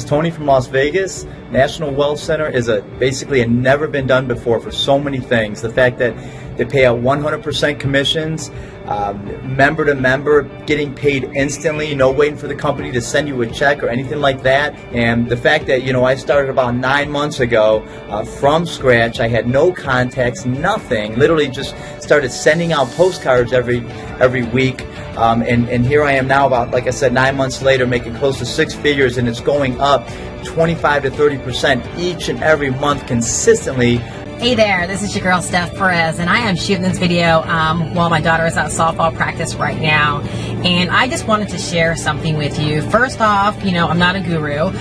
Tony from Las Vegas. National Wealth Center is basically a never been done before for so many things. The fact that they pay out 100% commissions, member to member, getting paid instantly, no waiting for the company to send you a check or anything like that. And the fact that, I started about 9 months ago from scratch. I had no contacts, nothing. Literally just started sending out postcards every week. And here I am now, about, like I said, 9 months later, making close to 6 figures, and it's going up 25 to 30% each and every month consistently. Hey there, this is your girl Steph Perez, and I am shooting this video while my daughter is at softball practice right now. And I just wanted to share something with you. First off, I'm not a guru.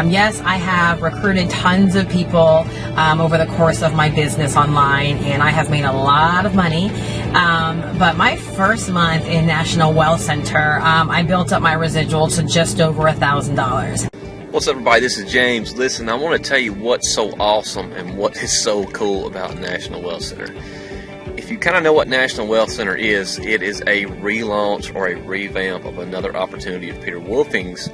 Yes, I have recruited tons of people over the course of my business online, and I have made a lot of money. But my first month in National Wealth Center, I built up my residual to just over $1,000. What's up, everybody? This is James. Listen, I want to tell you what's so awesome and what is so cool about National Wealth Center. If you kind of know what National Wealth Center is, it is a relaunch or a revamp of another opportunity of Peter Wolfing's,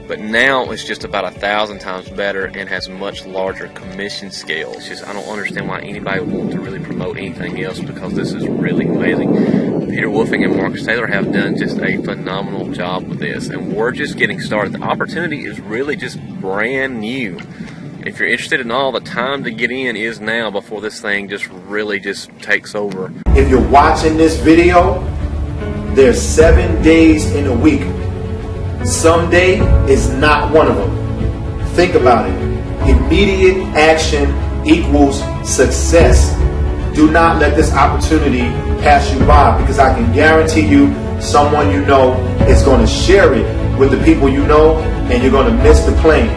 but now it's just about 1,000 times better and has much larger commission scales. I don't understand why anybody would want to really promote anything else, because this is really amazing. Peter Wolfing and Marcus Taylor have done just a phenomenal job with this, and we're just getting started. The opportunity is really just brand new. If you're interested in all, the time to get in is now, before this thing just really just takes over. If you're watching this video, there's 7 days in a week. Someday is not one of them. Think about it. Immediate action equals success. Do not let this opportunity pass you by, because I can guarantee you someone you know is going to share it with the people you know, and you're going to miss the plane,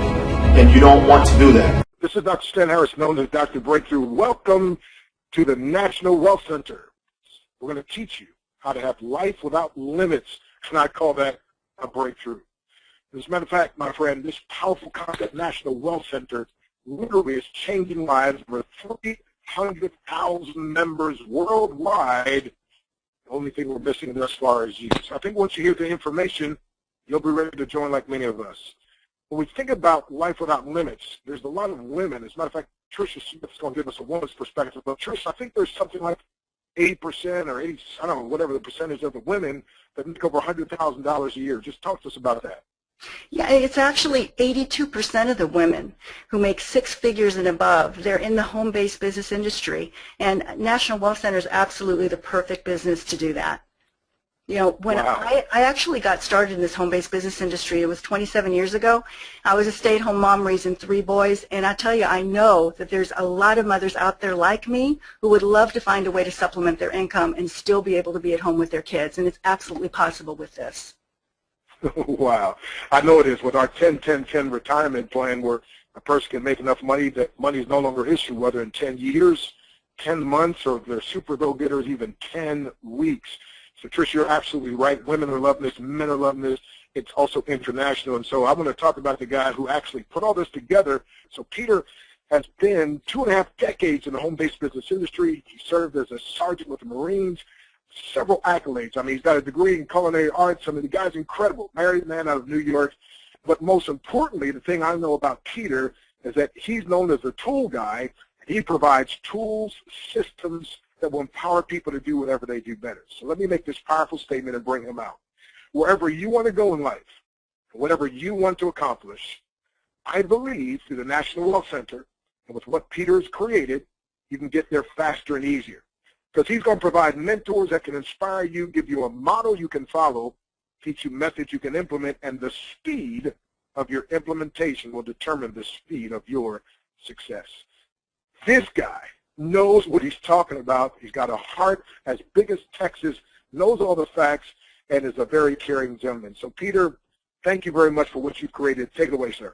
and you don't want to do that. This is Dr. Stan Harris, known as Dr. Breakthrough. Welcome to the National Wealth Center. We're going to teach you how to have life without limits, and I call that a breakthrough. As a matter of fact, my friend, this powerful concept, National Wealth Center, literally is changing lives for 300,000 members worldwide. The only thing we're missing thus far is you. So I think once you hear the information, you'll be ready to join like many of us. When we think about life without limits, there's a lot of women. As a matter of fact, Tricia Smith's going to give us a woman's perspective. But Tricia, I think there's something like 80% or 80, I don't know, whatever the percentage of the women that make over $100,000 a year. Just talk to us about that. Yeah, it's actually 82% of the women who make 6 figures and above. They're in the home-based business industry, and National Wealth Center is absolutely the perfect business to do that. When Wow. I actually got started in this home-based business industry, it was 27 years ago. I was a stay-at-home mom raising 3 boys, and I tell you, I know that there's a lot of mothers out there like me who would love to find a way to supplement their income and still be able to be at home with their kids, and it's absolutely possible with this. Wow. I know it is. With our 10-10-10 retirement plan, where a person can make enough money that money is no longer an issue, whether in 10 years, 10 months, or if they're super go-getters, even 10 weeks. So, Tricia, you're absolutely right. Women are loving this. Men are loving this. It's also international. And so I want to talk about the guy who actually put all this together. So Peter has been 2.5 decades in the home-based business industry. He served as a sergeant with the Marines. Several accolades. I mean, he's got a degree in culinary arts. I mean, the guy's incredible. Married man out of New York. But most importantly, the thing I know about Peter is that he's known as the tool guy. He provides tools, systems that will empower people to do whatever they do better. So let me make this powerful statement and bring him out. Wherever you want to go in life, whatever you want to accomplish, I believe through the National Wealth Center and with what Peter has created, you can get there faster and easier. Because he's going to provide mentors that can inspire you, give you a model you can follow, teach you methods you can implement, and the speed of your implementation will determine the speed of your success. This guy knows what he's talking about. He's got a heart as big as Texas, knows all the facts, and is a very caring gentleman. So, Peter, thank you very much for what you've created. Take it away, sir.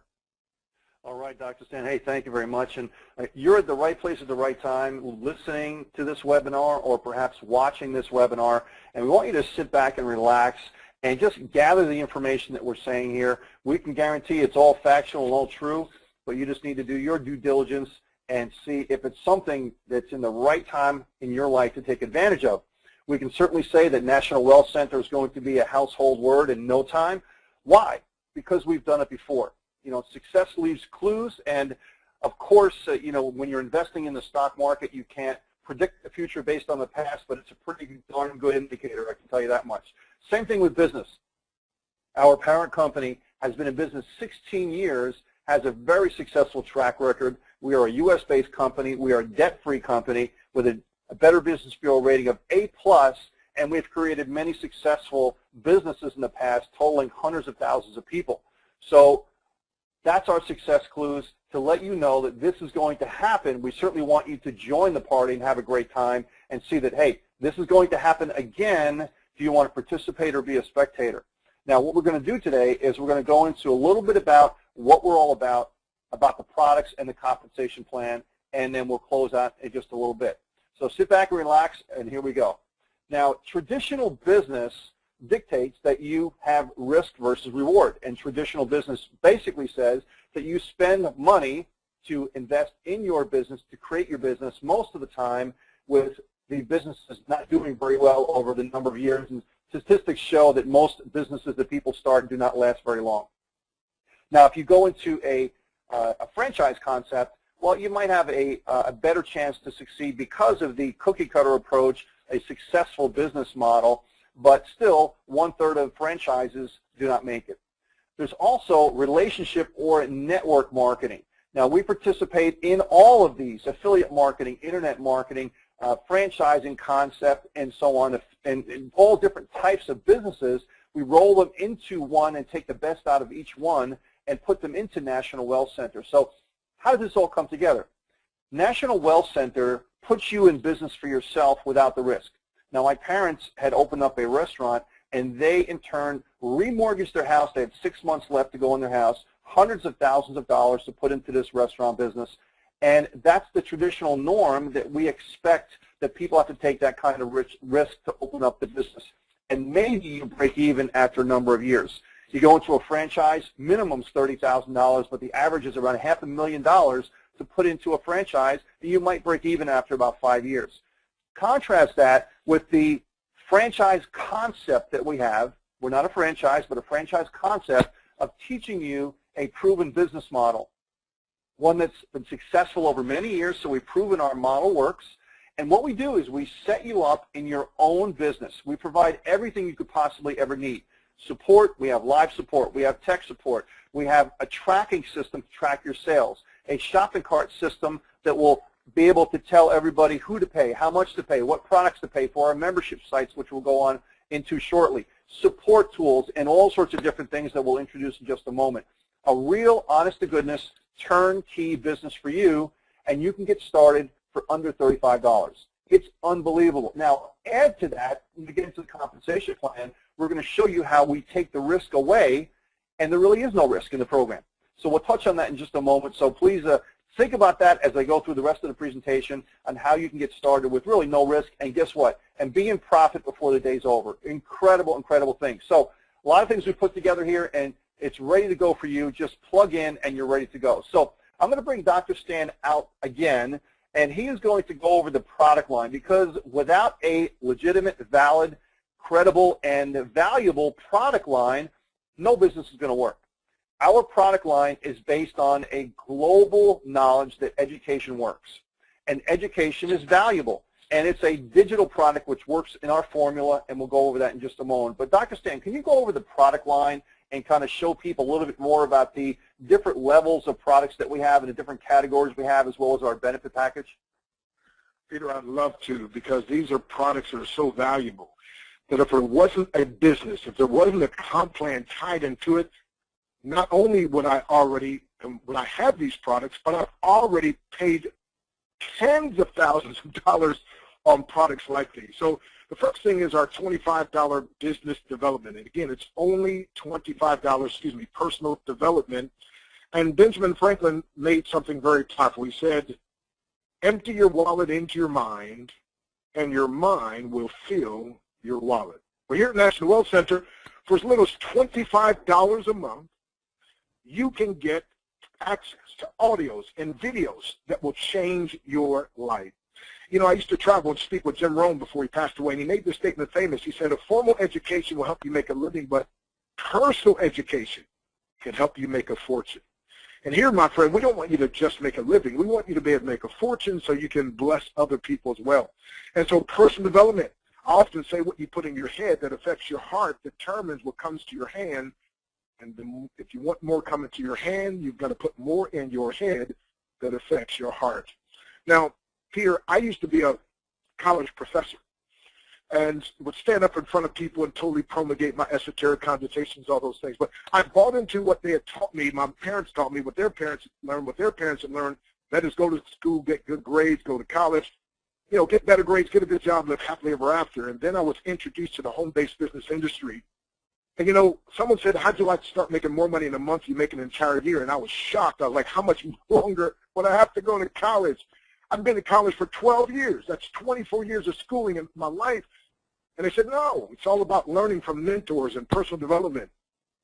All right, Dr. Stan. Hey, thank you very much. And you're at the right place at the right time, listening to this webinar or perhaps watching this webinar. And we want you to sit back and relax and just gather the information that we're saying here. We can guarantee it's all factual and all true, but you just need to do your due diligence and see if it's something that's in the right time in your life to take advantage of. We can certainly say that National Wealth Center is going to be a household word in no time. Why? Because we've done it before. success leaves clues, and of course, when you're investing in the stock market, you can't predict the future based on the past, but it's a pretty darn good indicator, I can tell you that much. Same thing with business. Our parent company has been in business 16 years, has a very successful track record. We are a U.S.-based company. We are a debt-free company with a Better Business Bureau rating of A+, and we've created many successful businesses in the past, totaling hundreds of thousands of people. So that's our success clues to let you know that this is going to happen. We certainly want you to join the party and have a great time and see that, hey, this is going to happen again. Do you want to participate or be a spectator? Now, what we're going to do today is we're going to go into a little bit about what we're all about the products and the compensation plan, and then we'll close out in just a little bit. So sit back and relax, and here we go. Now, traditional business dictates that you have risk versus reward, and traditional business basically says that you spend money to invest in your business, to create your business, most of the time with the businesses not doing very well over the number of years, and statistics show that most businesses that people start do not last very long. Now, if you go into a franchise concept, well, you might have a better chance to succeed because of the cookie-cutter approach, a successful business model, but still 1/3 of franchises do not make it. There's also relationship or network marketing. Now, we participate in all of these: affiliate marketing, internet marketing, franchising concept, and so on, and all different types of businesses. We roll them into one and take the best out of each one and put them into National Wealth Center. So how does this all come together? National Wealth Center puts you in business for yourself without the risk. Now, my parents had opened up a restaurant, and they, in turn, remortgaged their house. They had 6 months left to go in their house, hundreds of thousands of dollars to put into this restaurant business. And that's the traditional norm that we expect, that people have to take that kind of risk to open up the business. And maybe you break even after a number of years. You go into a franchise, minimum's $30,000, but the average is around $500,000 to put into a franchise, and you might break even after about 5 years. Contrast that with the franchise concept that we have. We're not a franchise, but a franchise concept of teaching you a proven business model, one that's been successful over many years, so we've proven our model works. And what we do is we set you up in your own business. We provide everything you could possibly ever need. Support, we have live support, we have tech support, we have a tracking system to track your sales, a shopping cart system that will be able to tell everybody who to pay, how much to pay, what products to pay for, our membership sites, which we'll go on into shortly, support tools, and all sorts of different things that we'll introduce in just a moment. A real, honest-to-goodness, turnkey business for you, and you can get started for under $35. It's unbelievable. Now, add to that, when we get into the compensation plan, we're going to show you how we take the risk away, and there really is no risk in the program. So we'll touch on that in just a moment. So please think about that as I go through the rest of the presentation on how you can get started with really no risk, and guess what? And be in profit before the day's over. Incredible, incredible things. So a lot of things we put together here, and it's ready to go for you. Just plug in, and you're ready to go. So I'm going to bring Dr. Stan out again, and he is going to go over the product line, because without a legitimate, valid, credible, and valuable product line, no business is going to work. Our product line is based on a global knowledge that education works, and education is valuable, and it's a digital product which works in our formula, and we'll go over that in just a moment. But Dr. Stan, can you go over the product line and kind of show people a little bit more about the different levels of products that we have and the different categories we have, as well as our benefit package? Peter, I'd love to, because these are products that are so valuable that if there wasn't a business, if there wasn't a comp plan tied into it, not only would I have these products, but I've already paid tens of thousands of dollars on products like these. So the first thing is our $25 business development. And again, it's only $25, personal development. And Benjamin Franklin made something very powerful. He said, empty your wallet into your mind, and your mind will fill your wallet. Well, here at National Wealth Center, for as little as $25 a month, you can get access to audios and videos that will change your life. You know, I used to travel and speak with Jim Rohn before he passed away, and he made this statement famous. He said, a formal education will help you make a living, but personal education can help you make a fortune. And here, my friend, we don't want you to just make a living. We want you to be able to make a fortune so you can bless other people as well. And so personal development, I often say what you put in your head that affects your heart determines what comes to your hand. And if you want more coming to your hand, you've got to put more in your head that affects your heart. Now, Peter, I used to be a college professor and would stand up in front of people and totally promulgate my esoteric connotations, all those things. But I bought into what they had taught me, my parents taught me, what their parents learned, what their parents had learned. That is, go to school, get good grades, go to college, get better grades, get a good job, live happily ever after. And then I was introduced to the home-based business industry. And, someone said, how'd you like to start making more money in a month? You make an entire year. And I was shocked. I was like, how much longer would I have to go to college? I've been to college for 12 years. That's 24 years of schooling in my life. And they said, no, it's all about learning from mentors and personal development.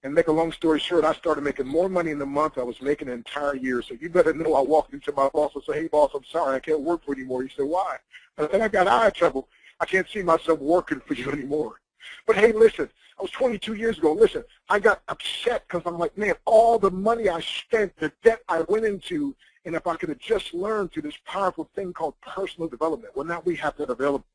And make a long story short, I started making more money in the month I was making an entire year. So you better know I walked into my boss and said, hey, boss, I'm sorry, I can't work for you anymore. He said, why? I said, I got eye trouble. I can't see myself working for you anymore. But, hey, listen, I was 22 years ago. Listen, I got upset because I'm like, man, all the money I spent, the debt I went into, and if I could have just learned through this powerful thing called personal development. Well, now we have that available.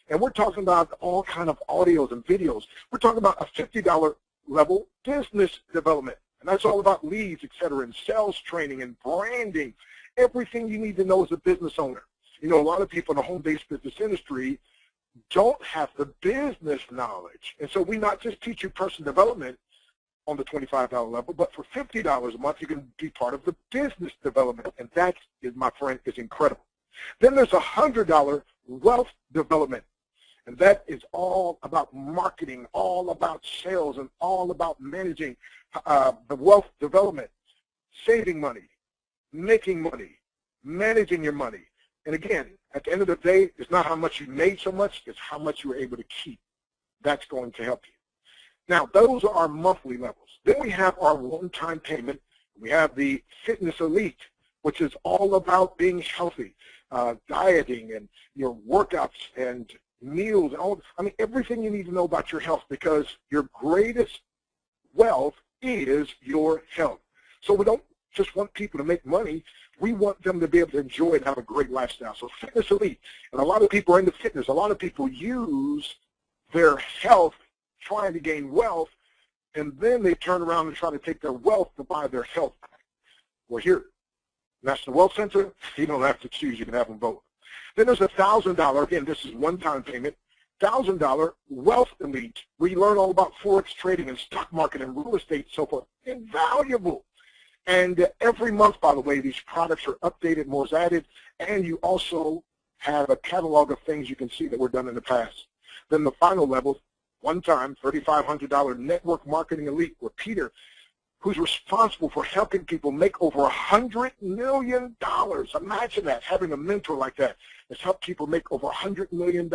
And we're talking about all kind of audios and videos. We're talking about a $50 level business development. And that's all about leads, et cetera, and sales training and branding, everything you need to know as a business owner. A lot of people in the home-based business industry don't have the business knowledge. And so we not just teach you personal development on the $25 level, but for $50 a month, you can be part of the business development. And that, my friend, is incredible. Then there's $100 wealth development. And that is all about marketing, all about sales, and all about managing the wealth development, saving money, making money, managing your money. And again, at the end of the day, it's not how much you made so much, it's how much you were able to keep. That's going to help you. Now, those are our monthly levels. Then we have our one-time payment. We have the Fitness Elite, which is all about being healthy, dieting and your workouts and meals and everything you need to know about your health, because your greatest wealth is your health. So we don't just want people to make money. We want them to be able to enjoy and have a great lifestyle. So Fitness Elite, and a lot of people are into fitness. A lot of people use their health trying to gain wealth, and then they turn around and try to take their wealth to buy their health back. Well, here, National Wealth Center, you don't have to choose. You can have them both. Then there's $1,000, again, this is one-time payment, $1,000 Wealth Elite, where you learn all about Forex trading and stock market and real estate and so forth. Invaluable. And every month, by the way, these products are updated, more is added, and you also have a catalog of things you can see that were done in the past. Then the final level, one-time $3,500 Network Marketing Elite, where Peter, who's responsible for helping people make over $100 million. Imagine that, having a mentor like that has helped people make over $100 million.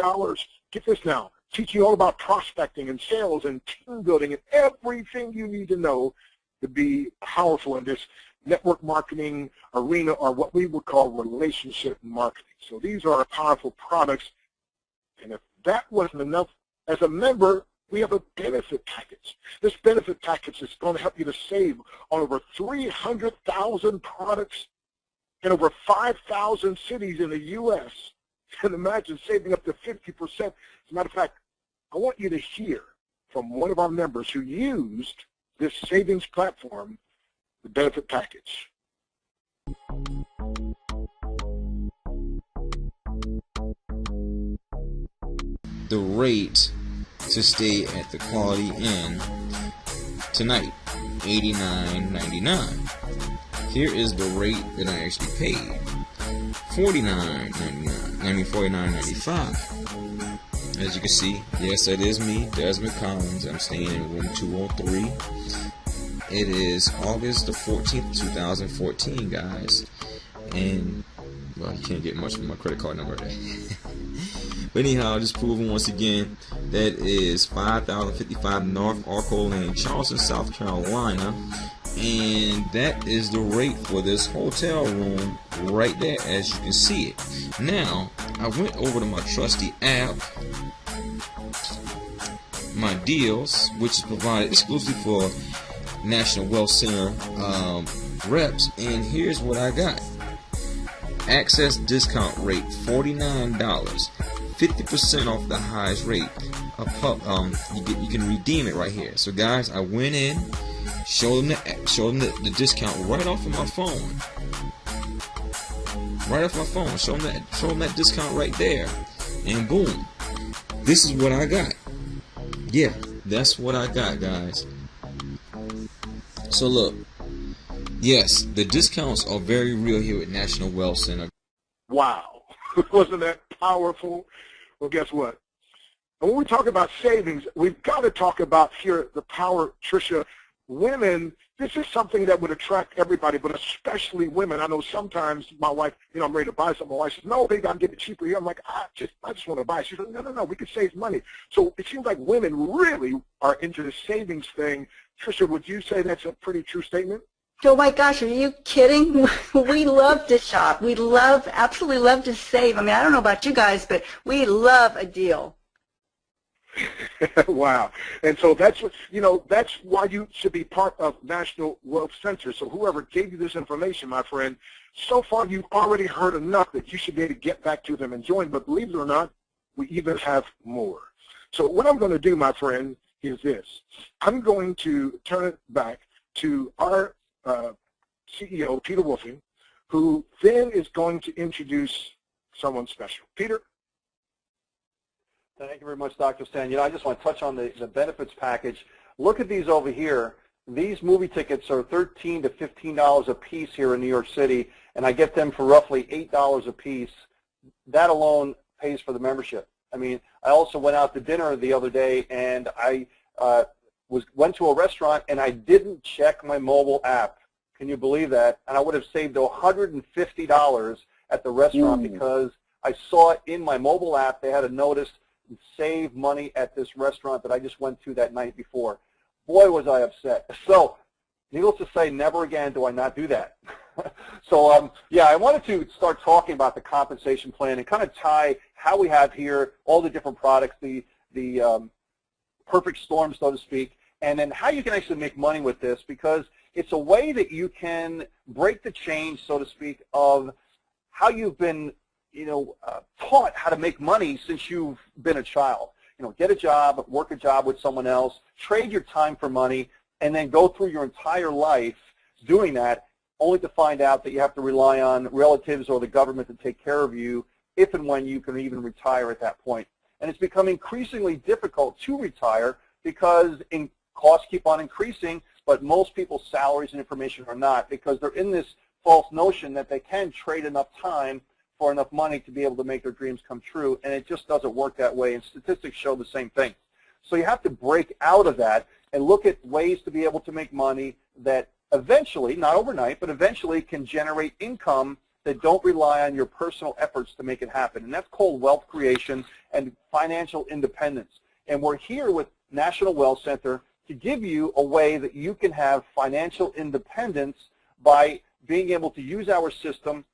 Get this now, teaching you all about prospecting and sales and team building and everything you need to know to be powerful in this network marketing arena, or what we would call relationship marketing. So these are powerful products. And if that wasn't enough, as a member, we have a benefit package. This benefit package is going to help you to save on over 300,000 products in over 5,000 cities in the U.S. And imagine saving up to 50%. As a matter of fact, I want you to hear from one of our members who used this savings platform, the benefit package. The rate to stay at the Quality Inn tonight, $89.99. Here is the rate that I actually paid, $49.95. As you can see, yes, that is me, Desmond Collins. I'm staying in room 203. It is August the 14th, 2014, guys. And, well, you can't get much from my credit card number there. But anyhow, just proving once again, that is 5055 North Arco Lane, Charleston, South Carolina. And that is the rate for this hotel room right there, as you can see it. Now, I went over to my trusty app, my deals, which is provided exclusively for National Wealth Center reps, and here's what I got. Access discount rate $49, 50% off the highest rate. You can redeem it right here. So guys, I went in, showed them the discount right off of my phone. Right off my phone, show them that discount right there, and boom, this is what I got. Yeah, that's what I got, guys. So look, yes, the discounts are very real here at National Wealth Center. Wow. Wasn't that powerful? Well, guess what? And when we talk about savings, we've got to talk about here the power, Tricia. Women, this is something that would attract everybody, but especially women. I know sometimes my wife, I'm ready to buy something. My wife says, no, baby, I'll get it cheaper here. I'm like, I just want to buy it. She says, no, we could save money. So it seems like women really are into the savings thing. Tricia, would you say that's a pretty true statement? Oh my gosh, are you kidding? We love to shop. We absolutely love to save. I mean, I don't know about you guys, but we love a deal. Wow. And so that's what, that's why you should be part of National Wealth Center. So whoever gave you this information, my friend, so far you've already heard enough that you should be able to get back to them and join. But believe it or not, we even have more. So what I'm going to do, my friend, is this. I'm going to turn it back to our CEO, Peter Wolfing, who then is going to introduce someone special. Peter? Thank you very much, Dr. Stan. I just want to touch on the benefits package. Look at these over here. These movie tickets are $13 to $15 a piece here in New York City, and I get them for roughly $8 a piece. That alone pays for the membership. I mean, I also went out to dinner the other day, and I went to a restaurant, and I didn't check my mobile app. Can you believe that? And I would have saved $150 at the restaurant because I saw it in my mobile app. They had a notice, save money at this restaurant that I just went to that night before. Boy, was I upset. So, needless to say, never again do I not do that. So, yeah, I wanted to start talking about the compensation plan and kind of tie how we have here all the different products, the perfect storm, so to speak, and then how you can actually make money with this, because it's a way that you can break the chain, so to speak, of how you've been taught how to make money since you've been a child. Get a job, work a job with someone else, trade your time for money, and then go through your entire life doing that, only to find out that you have to rely on relatives or the government to take care of you if and when you can even retire at that point. And it's become increasingly difficult to retire because costs keep on increasing, but most people's salaries and information are not, because they're in this false notion that they can trade enough time for enough money to be able to make their dreams come true, and it just doesn't work that way, and statistics show the same thing. So you have to break out of that and look at ways to be able to make money that eventually, not overnight, but eventually can generate income that don't rely on your personal efforts to make it happen. And that's called wealth creation and financial independence. And we're here with National Wealth Center to give you a way that you can have financial independence by being able to use our system,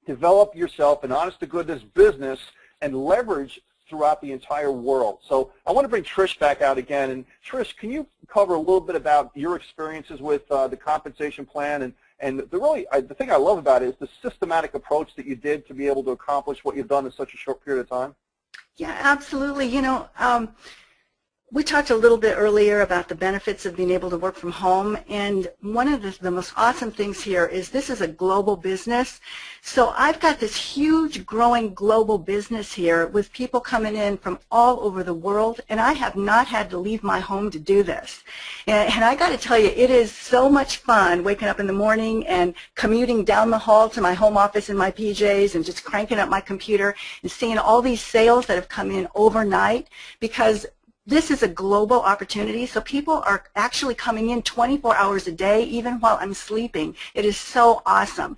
develop yourself an honest-to-goodness business, and leverage throughout the entire world. So I want to bring Trish back out again. And Trish, can you cover a little bit about your experiences with the compensation plan? And the thing I love about it is the systematic approach that you did to be able to accomplish what you've done in such a short period of time. Yeah, absolutely. We talked a little bit earlier about the benefits of being able to work from home, and one of the most awesome things here is this is a global business. So I've got this huge growing global business here with people coming in from all over the world, and I have not had to leave my home to do this. And I got to tell you, it is so much fun waking up in the morning and commuting down the hall to my home office in my PJs and just cranking up my computer and seeing all these sales that have come in overnight, because this is a global opportunity, so people are actually coming in 24 hours a day, even while I'm sleeping. It is so awesome.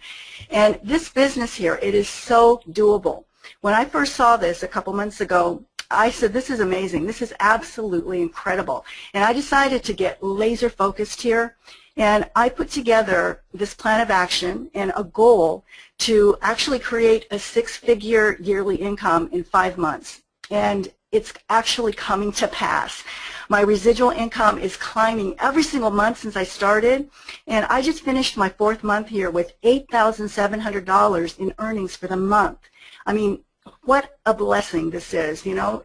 And this business here, it is so doable. When I first saw this a couple months ago, I said, this is amazing. This is absolutely incredible. And I decided to get laser focused here. And I put together this plan of action and a goal to actually create a 6-figure yearly income in 5 months. And it's actually coming to pass. My residual income is climbing every single month since I started, and I just finished my 4th month here with $8,700 in earnings for the month. I mean, what a blessing this is, you know.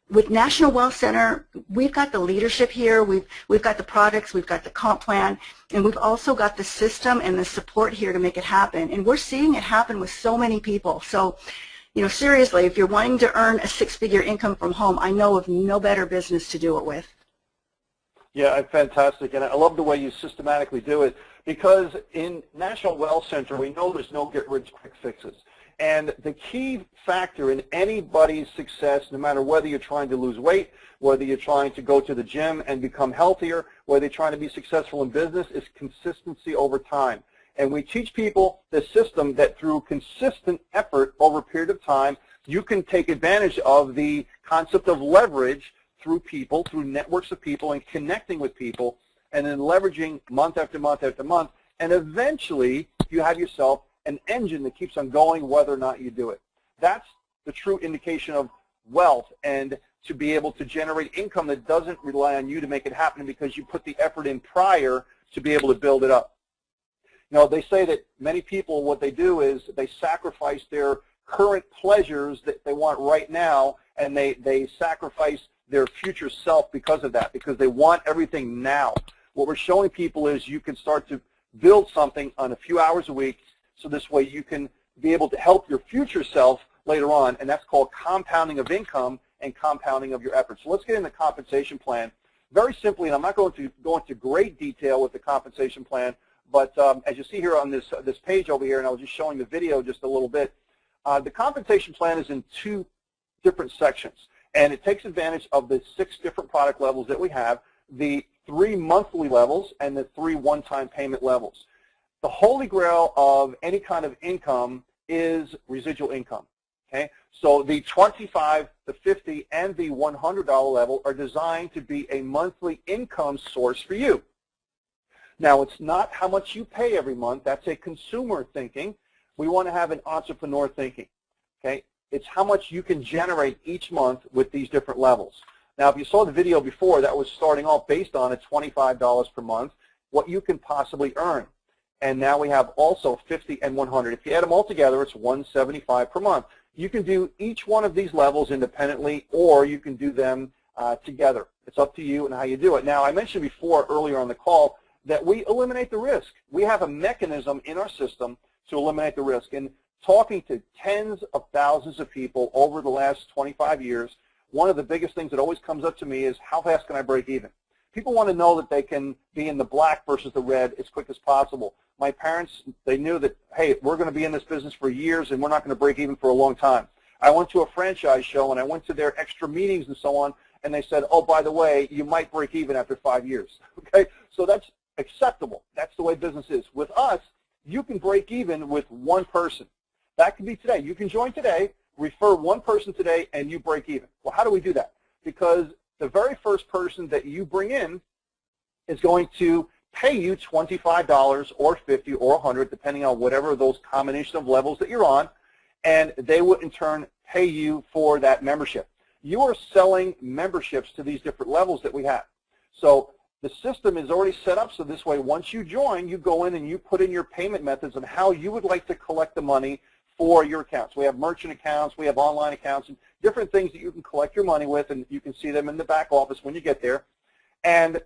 With National Wealth Center, we've got the leadership here, we've got the products, we've got the comp plan, and we've also got the system and the support here to make it happen. And we're seeing it happen with so many people. So, you know, seriously, if you're wanting to earn a 6-figure income from home, I know of no better business to do it with. Yeah, fantastic. And I love the way you systematically do it, because in National Wealth Center, we know there's no get-rich-quick fixes. And the key factor in anybody's success, no matter whether you're trying to lose weight, whether you're trying to go to the gym and become healthier, whether you're trying to be successful in business, is consistency over time. And we teach people the system that through consistent effort over a period of time, you can take advantage of the concept of leverage through people, through networks of people, and connecting with people, and then leveraging month after month after month, and eventually you have yourself an engine that keeps on going whether or not you do it. That's the true indication of wealth, and to be able to generate income that doesn't rely on you to make it happen because you put the effort in prior to be able to build it up. You know, they say that many people, what they do is they sacrifice their current pleasures that they want right now, and they sacrifice their future self because of that, because they want everything now. What we're showing people is you can start to build something on a few hours a week, so this way you can be able to help your future self later on, and that's called compounding of income and compounding of your efforts. So let's get into the compensation plan. Very simply, and I'm not going to go into great detail with the compensation plan, but as you see here on this page over here, and I was just showing the video just a little bit, the compensation plan is in 2 different sections, and it takes advantage of the 6 different product levels that we have, the 3 monthly levels and the 3 one-time payment levels. The holy grail of any kind of income is residual income. Okay, so the $25, the $50, and the $100 level are designed to be a monthly income source for you. Now, it's not how much you pay every month. That's a consumer thinking. We want to have an entrepreneur thinking. Okay, it's how much you can generate each month with these different levels. Now, if you saw the video before, that was starting off based on a $25 per month, what you can possibly earn. And now we have also 50 and 100. If you add them all together, it's $175 per month. You can do each one of these levels independently, or you can do them together. It's up to you and how you do it. Now, I mentioned before earlier on the call that we eliminate the risk. We have a mechanism in our system to eliminate the risk. And talking to tens of thousands of people over the last 25 years, one of the biggest things that always comes up to me is, how fast can I break even? People want to know that they can be in the black versus the red as quick as possible. My parents, they knew that, hey, we're going to be in this business for years and we're not going to break even for a long time. I went to a franchise show and I went to their extra meetings and so on, and they said, oh, by the way, you might break even after 5 years. Okay, so that's acceptable. That's the way business is. With us, you can break even with one person. That could be today. You can join today, refer one person today, and you break even. Well, how do we do that? Because the very first person that you bring in is going to pay you $25 or $50 or $100, depending on whatever of those combination of levels that you're on, and they will in turn pay you for that membership. You are selling memberships to these different levels that we have. So the system is already set up so this way once you join, you go in and you put in your payment methods and how you would like to collect the money for your accounts. We have merchant accounts, we have online accounts, and different things that you can collect your money with, and you can see them in the back office when you get there. And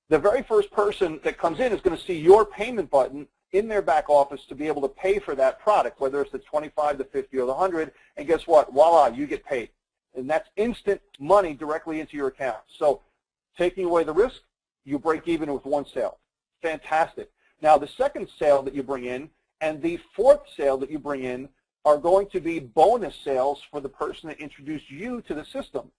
the very first person that comes in is going to see your payment button in their back office to be able to pay for that product, whether it's the 25, the 50, or the 100, and guess what? Voila, you get paid. And that's instant money directly into your account. So taking away the risk, you break even with one sale. Fantastic. Now, the second sale that you bring in and the fourth sale that you bring in are going to be bonus sales for the person that introduced you to the system.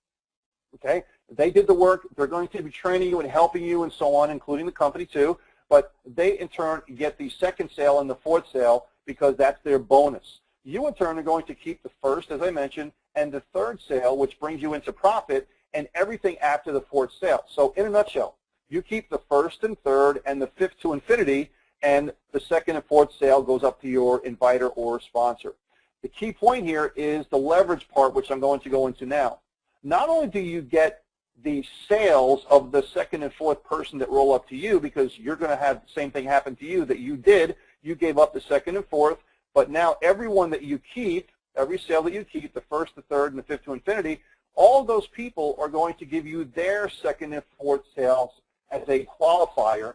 Okay? They did the work. They're going to be training you and helping you and so on, including the company too. But they, in turn, get the second sale and the fourth sale because that's their bonus. You, in turn, are going to keep the first, as I mentioned, and the third sale, which brings you into profit, and everything after the fourth sale. So in a nutshell, you keep the first and third and the fifth to infinity, and the second and fourth sale goes up to your inviter or sponsor. The key point here is the leverage part, which I'm going to go into now. Not only do you get the sales of the second and fourth person that roll up to you, because you're going to have the same thing happen to you that you did. You gave up the second and fourth, but now everyone that you keep, every sale that you keep, the first, the third, and the fifth to infinity, all of those people are going to give you their second and fourth sales as a qualifier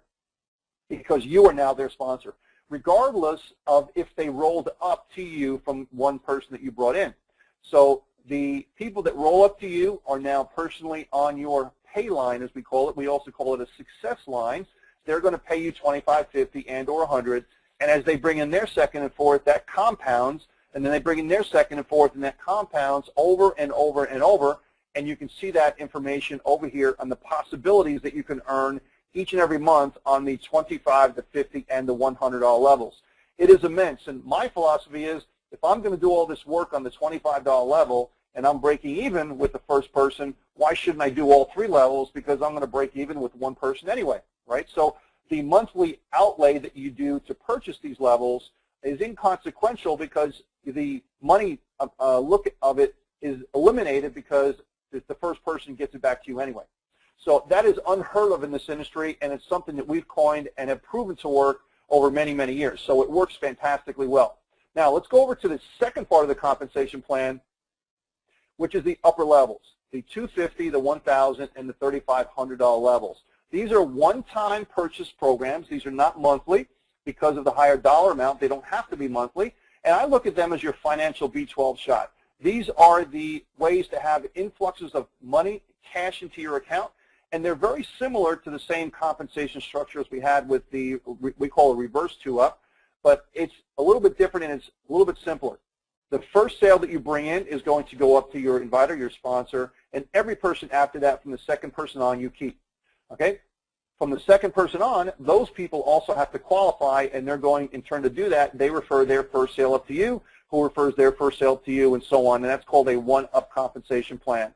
because you are now their sponsor, regardless of if they rolled up to you from one person that you brought in. So the people that roll up to you are now personally on your pay line, as we call it. We also call it a success line. They're going to pay you $25, $50, and or $100, and as they bring in their second and fourth, that compounds, and then they bring in their second and fourth, and that compounds over and over and over, and you can see that information over here on the possibilities that you can earn each and every month on the $25, the $50, and the $100 levels. It is immense, and my philosophy is, if I'm going to do all this work on the $25 level and I'm breaking even with the first person, why shouldn't I do all three levels? Because I'm going to break even with one person anyway, right? So the monthly outlay that you do to purchase these levels is inconsequential because the money look of it is eliminated because the first person gets it back to you anyway. So that is unheard of in this industry, and it's something that we've coined and have proven to work over many, many years. So it works fantastically well. Now, let's go over to the second part of the compensation plan, which is the upper levels, the $250, the $1,000, and the $3,500 levels. These are one-time purchase programs. These are not monthly. Because of the higher dollar amount, they don't have to be monthly. And I look at them as your financial B12 shot. These are the ways to have influxes of money, cash into your account, and they're very similar to the same compensation structure as we had with the, we call a reverse two-up, but it's a little bit different and it's a little bit simpler. The first sale that you bring in is going to go up to your inviter, your sponsor, and every person after that from the second person on you keep, okay? From the second person on, those people also have to qualify, and they're going, in turn to do that, they refer their first sale up to you, who refers their first sale to you, and so on, and that's called a one-up compensation plan.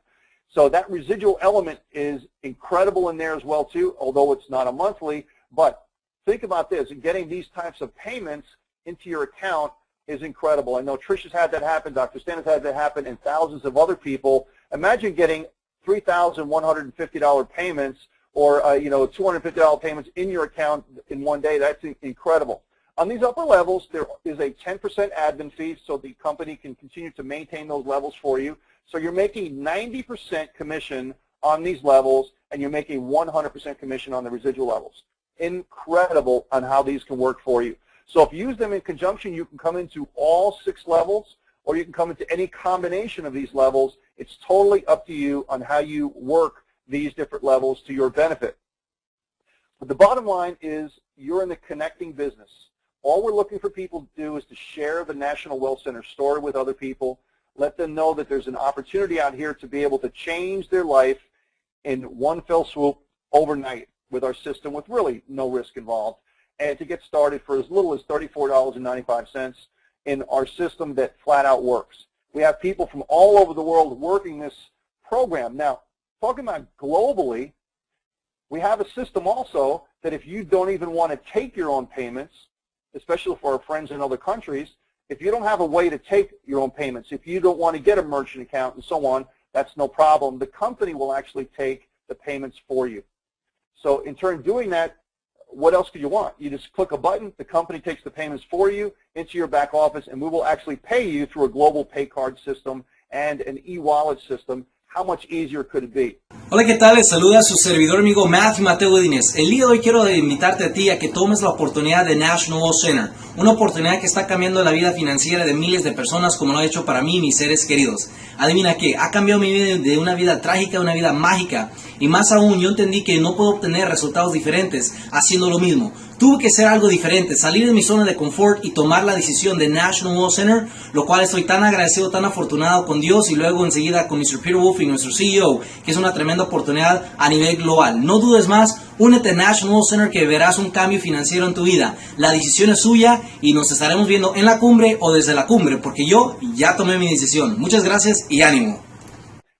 So that residual element is incredible in there as well, too, although it's not a monthly, but think about this, getting these types of payments into your account is incredible. I know Trisha's had that happen, Dr. Stan has had that happen, and thousands of other people. Imagine getting $3,150 payments or $250 payments in your account in one day. That's incredible. On these upper levels, there is a 10% admin fee, so the company can continue to maintain those levels for you. So you're making 90% commission on these levels, and you're making 100% commission on the residual levels. Incredible on how these can work for you. So if you use them in conjunction, you can come into all 6 levels, or you can come into any combination of these levels. It's totally up to you on how you work these different levels to your benefit. But the bottom line is you're in the connecting business. All we're looking for people to do is to share the National Wealth Center story with other people, let them know that there's an opportunity out here to be able to change their life in one fell swoop overnight with our system with really no risk involved, and to get started for as little as $34.95 in our system that flat out works. We have people from all over the world working this program. Now, talking about globally, we have a system also that if you don't even want to take your own payments, especially for our friends in other countries, if you don't have a way to take your own payments, if you don't want to get a merchant account and so on, that's no problem. The company will actually take the payments for you. So in turn doing that, what else could you want? You just click a button, the company takes the payments for you into your back office, and we will actually pay you through a global pay card system and an e-wallet system. How much easier could it be? Hola, ¿qué tal? Les saluda su servidor amigo Mateo Godínez. El día de hoy quiero invitarte a ti a que tomes la oportunidad de National Wealth Center, una oportunidad que está cambiando la vida financiera de miles de personas como lo ha hecho para mí y mis seres queridos. Adivina qué, ha cambiado mi vida de una vida trágica a una vida mágica, y más aún yo entendí que no puedo obtener resultados diferentes haciendo lo mismo. Tuve que hacer algo diferente, salir de mi zona de confort y tomar la decisión de National Wealth Center, lo cual estoy tan agradecido, tan afortunado con Dios y luego enseguida con Mr. Peter Wolf y nuestro CEO, que es una tremenda oportunidad a nivel global. No dudes más, únete a National Wealth Center que verás un cambio financiero en tu vida. La decisión es suya y nos estaremos viendo en la cumbre o desde la cumbre, porque yo ya tomé mi decisión. Muchas gracias y ánimo.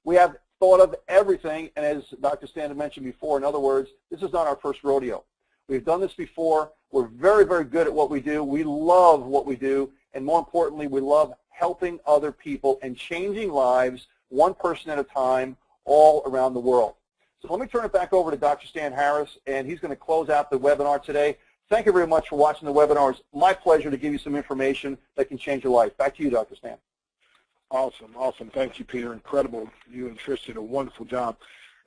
We have thought of everything, and as Dr. Stan mentioned before, in other words, this is not our first rodeo. We've done this before. We're very, very good at what we do. We love what we do, and more importantly, we love helping other people and changing lives one person at a time all around the world. So let me turn it back over to Dr. Stan Harris, and he's going to close out the webinar today. Thank you very much for watching the webinar. It's my pleasure to give you some information that can change your life. Back to you, Dr. Stan. Awesome, awesome. Thank you, Peter. Incredible. You and Trish did a wonderful job.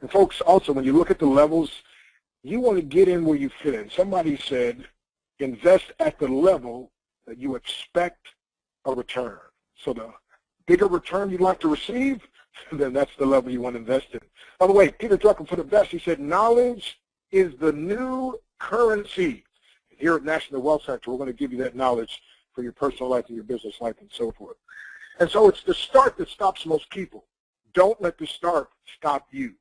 And folks, also, when you look at the levels, you want to get in where you fit in. Somebody said, invest at the level that you expect a return. So the bigger return you'd like to receive, then that's the level you want to invest in. By the way, Peter Drucker put it best. He said, knowledge is the new currency. Here at National Wealth Center, we're going to give you that knowledge for your personal life and your business life and so forth. And so it's the start that stops most people. Don't let the start stop you.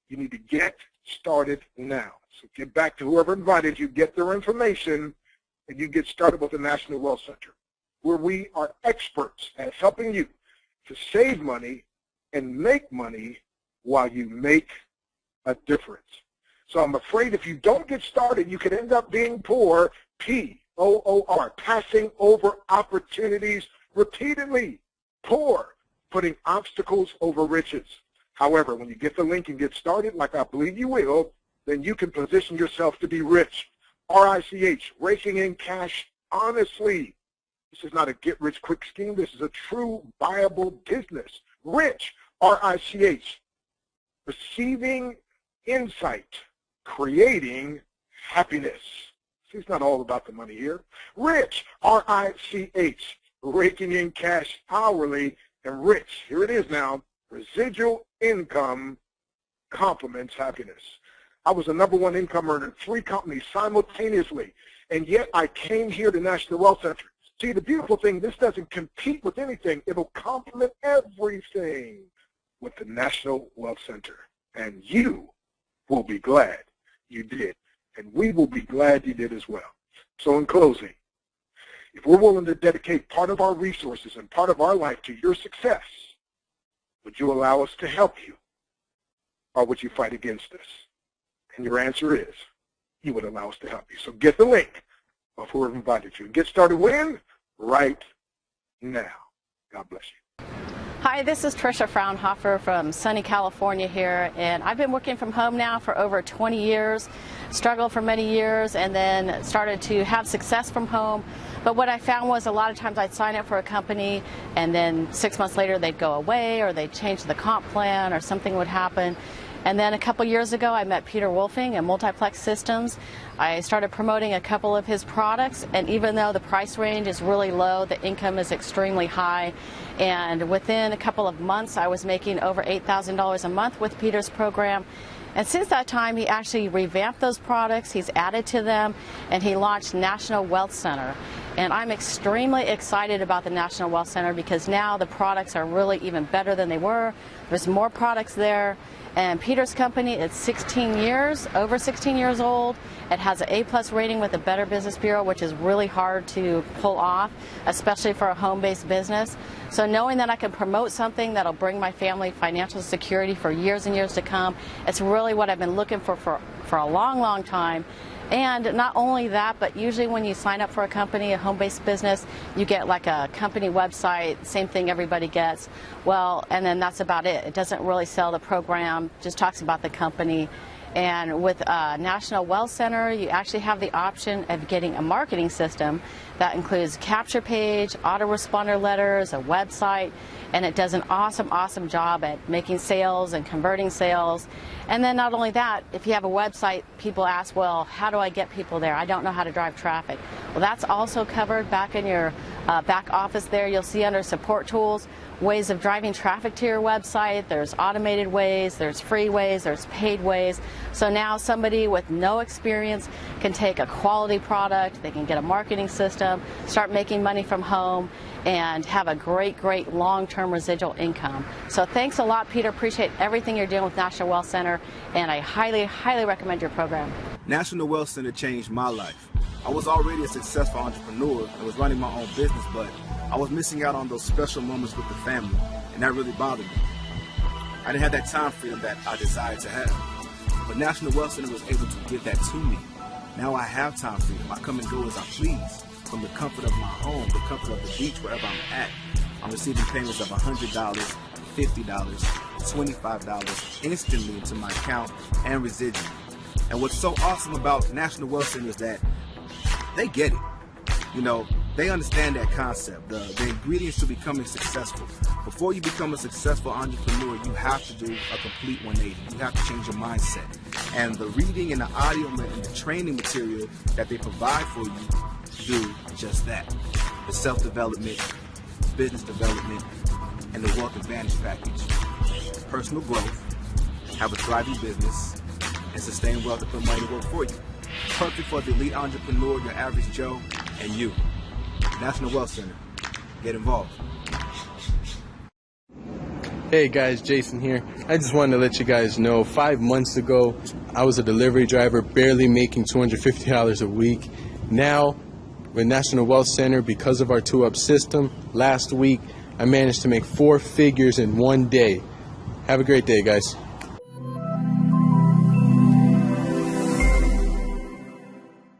You need to get started now. So get back to whoever invited you, get their information, and you get started with the National Wealth Center, where we are experts at helping you to save money and make money while you make a difference. So I'm afraid if you don't get started, you could end up being poor, P-O-O-R, passing over opportunities repeatedly, poor, putting obstacles over riches. However, when you get the link and get started, like I believe you will, then you can position yourself to be rich. R-I-C-H, raking in cash honestly. This is not a get-rich-quick scheme. This is a true, viable business. Rich, R-I-C-H, receiving insight, creating happiness. See, it's not all about the money here. Rich, R-I-C-H, raking in cash hourly, and rich, here it is now, residual income complements happiness. I was the #1 income earner in 3 companies simultaneously, and yet I came here to National Wealth Center. See, the beautiful thing, this doesn't compete with anything. It'll complement everything with the National Wealth Center. And you will be glad you did. And we will be glad you did as well. So in closing, if we're willing to dedicate part of our resources and part of our life to your success, would you allow us to help you? Or would you fight against us? And your answer is, you would allow us to help you. So get the link of whoever invited you. Get started when? Right now. God bless you. Hi, this is Tricia Fraunhofer from sunny California here, and I've been working from home now for over 20 years, struggled for many years, and then started to have success from home. But what I found was a lot of times I'd sign up for a company, and then 6 months later they'd go away, or they'd change the comp plan, or something would happen. And then a couple years ago, I met Peter Wolfing at Multiplex Systems. I started promoting a couple of his products, and even though the price range is really low, the income is extremely high. And within a couple of months, I was making over $8,000 a month with Peter's program. And since that time, he actually revamped those products, he's added to them, and he launched National Wealth Center. And I'm extremely excited about the National Wealth Center because now the products are really even better than they were. There's more products there. And Peter's company is 16 years, over 16 years old. It has an A+ rating with the Better Business Bureau, which is really hard to pull off, especially for a home-based business. So knowing that I can promote something that'll bring my family financial security for years and years to come, it's really what I've been looking for a long, long time. And not only that, but usually when you sign up for a company, a home-based business, you get like a company website, same thing everybody gets. Well, and then that's about it. It doesn't really sell the program, just talks about the company. And with National Wealth Center, you actually have the option of getting a marketing system that includes capture page, autoresponder letters, a website, and it does an awesome, awesome job at making sales and converting sales. And then not only that, if you have a website, people ask, well, how do I get people there? I don't know how to drive traffic. Well, that's also covered back in your back office there. You'll see under support tools, ways of driving traffic to your website. There's automated ways, there's free ways, there's paid ways. So now somebody with no experience can take a quality product, they can get a marketing system, start making money from home, and have a great, great long-term residual income. So thanks a lot, Peter. Appreciate everything you're doing with National Wealth Center, and I highly, highly recommend your program. National Wealth Center changed my life. I was already a successful entrepreneur and was running my own business, but I was missing out on those special moments with the family, and that really bothered me. I didn't have that time freedom that I desired to have, but National Wealth Center was able to give that to me. Now I have time freedom. I come and go as I please, from the comfort of my home, the comfort of the beach, wherever I'm at. I'm receiving payments of $100, $50, $25 instantly into my account and residual. And what's so awesome about National Wealth Center is that they get it. You know, they understand that concept, the ingredients to becoming successful. Before you become a successful entrepreneur, you have to do a complete 180. You have to change your mindset. And the reading and the audio and the training material that they provide for you do just that. The self-development, business development, and the Wealth Advantage package. Personal growth, have a thriving business, and sustain wealth to put money to work for you. Perfect for the elite entrepreneur, your average Joe, and you. National Wealth Center. Get involved. Hey guys, Jason here. I just wanted to let you guys know 5 months ago I was a delivery driver barely making $250 a week. Now with National Wealth Center, because of our 2-up system, last week I managed to make 4 figures in one day. Have a great day, guys.